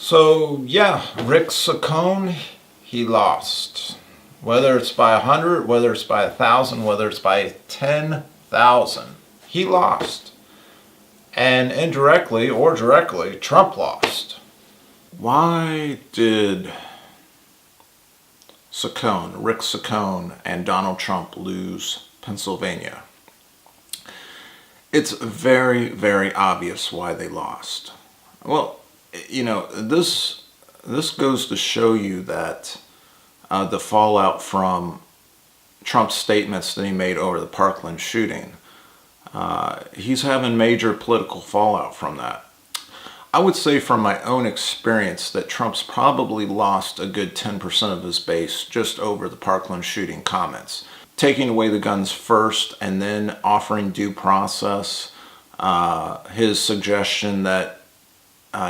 So yeah, Rick Saccone, he lost. Whether it's by 100, whether it's by 1,000, whether it's by 10,000, he lost. And indirectly or directly, Trump lost. Why did Rick Saccone, and Donald Trump lose Pennsylvania? It's very, very obvious why they lost. Well, this goes to show you that the fallout from Trump's statements that he made over the Parkland shooting, he's having major political fallout from that. I would say from my own experience that Trump's probably lost a good 10% of his base just over the Parkland shooting comments. Taking away the guns first and then offering due process, his suggestion that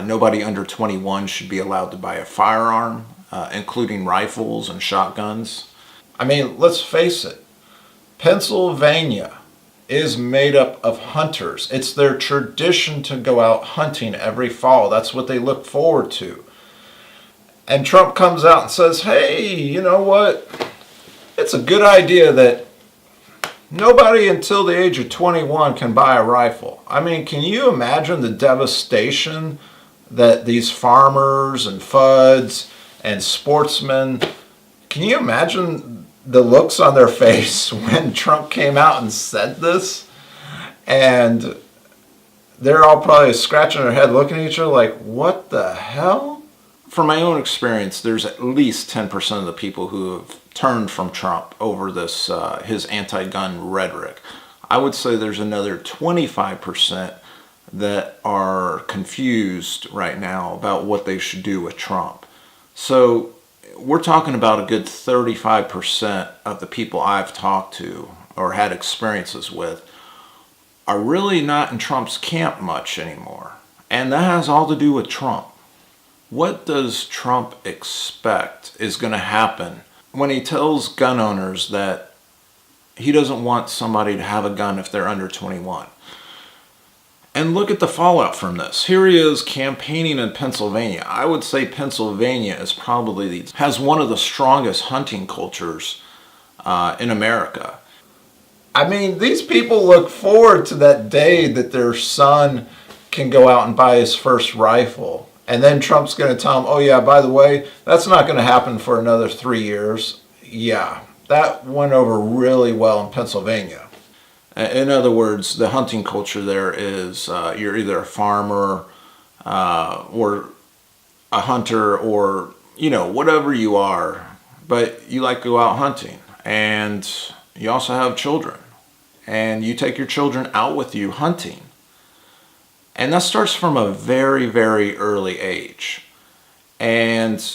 nobody under 21 should be allowed to buy a firearm, including rifles and shotguns. I mean, let's face it, Pennsylvania is made up of hunters. It's their tradition to go out hunting every fall. That's what they look forward to. And Trump comes out and says, hey, you know what? It's a good idea that nobody until the age of 21 can buy a rifle. I mean, can you imagine the devastation that these farmers and FUDs and sportsmen, can you imagine the looks on their face when Trump came out and said this? And they're all probably scratching their head looking at each other like, what the hell? From my own experience, there's at least 10% of the people who have turned from Trump over this his anti-gun rhetoric. I would say there's another 25% that are confused right now about what they should do with Trump. So we're talking about a good 35% of the people I've talked to or had experiences with are really not in Trump's camp much anymore. And that has all to do with Trump. What does Trump expect is going to happen when he tells gun owners that he doesn't want somebody to have a gun if they're under 21? And look at the fallout from this. Here he is campaigning in Pennsylvania. I would say Pennsylvania is probably has one of the strongest hunting cultures in America. I mean, these people look forward to that day that their son can go out and buy his first rifle. And then Trump's going to tell them, oh yeah, by the way, that's not going to happen for another 3 years. Yeah, that went over really well in Pennsylvania. In other words, the hunting culture there is you're either a farmer or a hunter or, whatever you are, but you like to go out hunting. And you also have children. And you take your children out with you hunting. And that starts from a very, very early age. And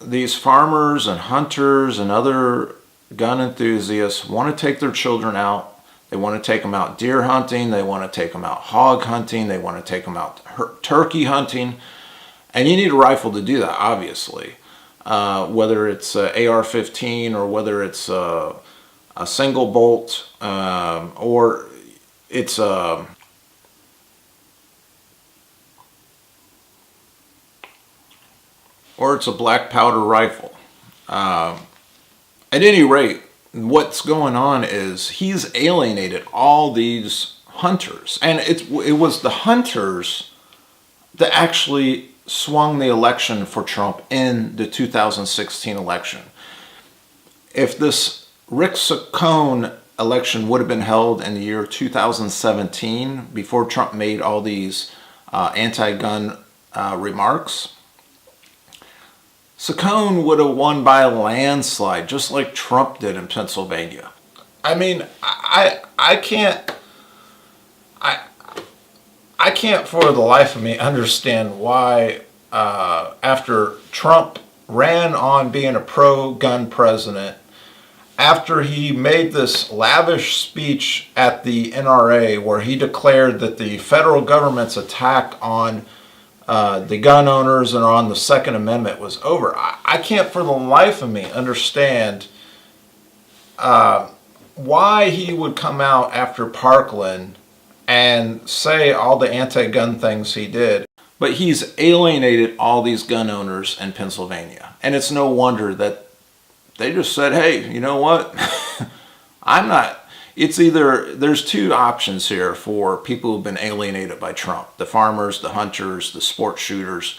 these farmers and hunters and other gun enthusiasts want to take their children out. They want to take them out deer hunting. They want to take them out hog hunting. They want to take them out turkey hunting. And you need a rifle to do that, obviously. Whether it's a AR-15 or whether it's a single bolt or it's a black powder rifle. At any rate, what's going on is he's alienated all these hunters. And it was the hunters that actually swung the election for Trump in the 2016 election. If this Rick Saccone election would have been held in the year 2017, before Trump made all these anti-gun remarks, Saccone would have won by a landslide, just like Trump did in Pennsylvania. I mean, I can't for the life of me understand why after Trump ran on being a pro-gun president, after he made this lavish speech at the NRA where he declared that the federal government's attack on the gun owners and on the Second Amendment was over. I can't for the life of me understand why he would come out after Parkland and say all the anti-gun things he did. But he's alienated all these gun owners in Pennsylvania. And it's no wonder that they just said, hey, you know what? I'm not. It's either, there's two options here for people who've been alienated by Trump: the farmers, the hunters, the sport shooters.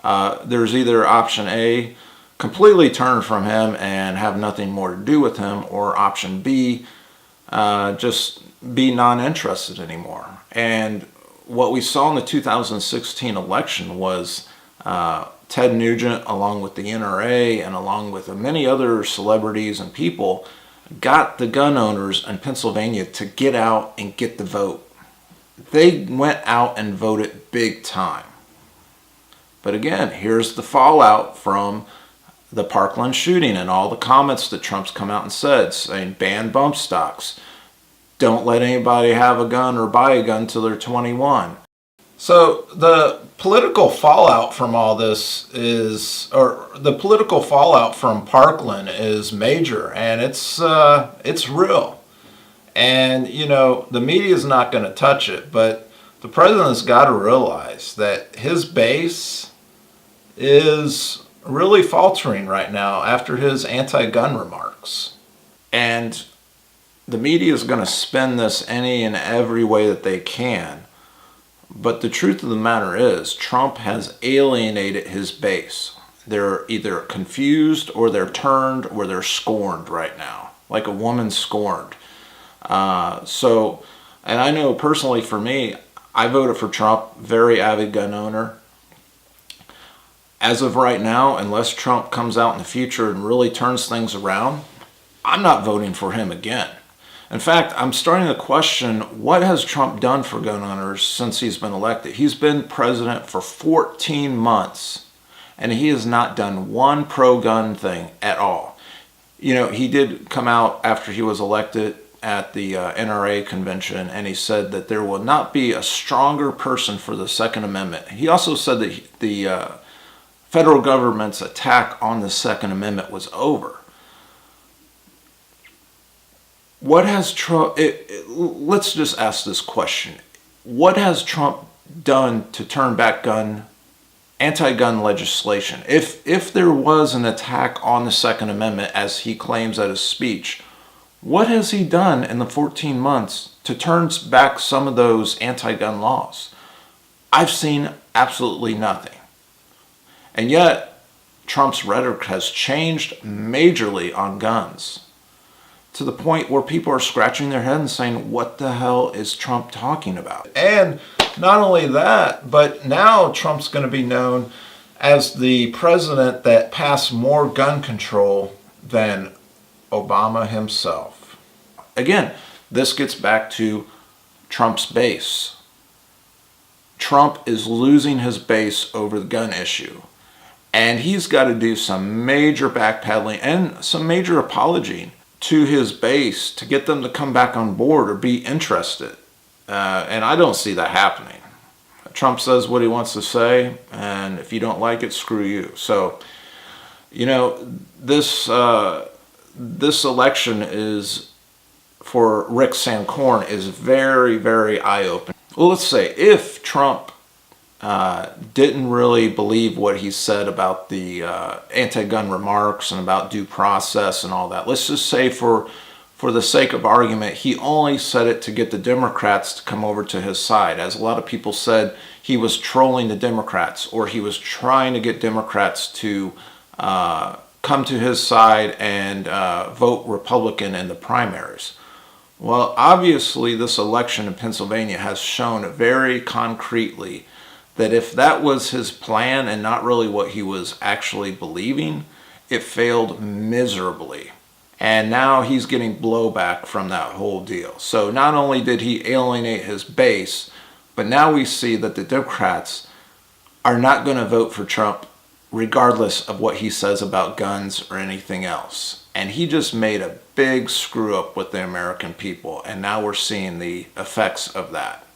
There's either option A, completely turn from him and have nothing more to do with him, or option B, just be non-interested anymore. And what we saw in the 2016 election was Ted Nugent, along with the NRA and along with many other celebrities and people, got the gun owners in Pennsylvania to get out and get the vote. They went out and voted big time. But again, here's the fallout from the Parkland shooting and all the comments that Trump's come out and said, saying ban bump stocks, don't let anybody have a gun or buy a gun till they're 21. So the political fallout from all this is, or the political fallout from Parkland is major, and it's real. And, you know, the media is not going to touch it, but the president's got to realize that his base is really faltering right now after his anti-gun remarks. And the media is going to spin this any and every way that they can. But the truth of the matter is, Trump has alienated his base. They're either confused or they're turned or they're scorned right now, like a woman scorned. And I know personally for me, I voted for Trump, very avid gun owner. As of right now, unless Trump comes out in the future and really turns things around, I'm not voting for him again. In fact, I'm starting to question, what has Trump done for gun owners since he's been elected? He's been president for 14 months, and he has not done one pro-gun thing at all. You know, he did come out after he was elected at the NRA convention, and he said that there will not be a stronger person for the Second Amendment. He also said that the federal government's attack on the Second Amendment was over. What has Trump, let's just ask this question. What has Trump done to turn back anti-gun legislation? If there was an attack on the Second Amendment, as he claims at his speech, what has he done in the 14 months to turn back some of those anti-gun laws? I've seen absolutely nothing. And yet, Trump's rhetoric has changed majorly on guns, to the point where people are scratching their head and saying, what the hell is Trump talking about? And not only that, but now Trump's going to be known as the president that passed more gun control than Obama himself. Again, this gets back to Trump's base. Trump is losing his base over the gun issue. And he's got to do some major backpedaling and some major apology to his base to get them to come back on board or be interested. And I don't see that happening. Trump says what he wants to say, and if you don't like it, screw you. So, you know, this election is, for Rick Saccone, is very, very eye-opening. Well, let's say if Trump didn't really believe what he said about the anti-gun remarks and about due process and all that. Let's just say for the sake of argument, he only said it to get the Democrats to come over to his side. As a lot of people said, he was trolling the Democrats, or he was trying to get Democrats to come to his side and vote Republican in the primaries. Well, obviously this election in Pennsylvania has shown very concretely that if that was his plan and not really what he was actually believing, it failed miserably. And now he's getting blowback from that whole deal. So not only did he alienate his base, but now we see that the Democrats are not going to vote for Trump regardless of what he says about guns or anything else. And he just made a big screw up with the American people. And now we're seeing the effects of that.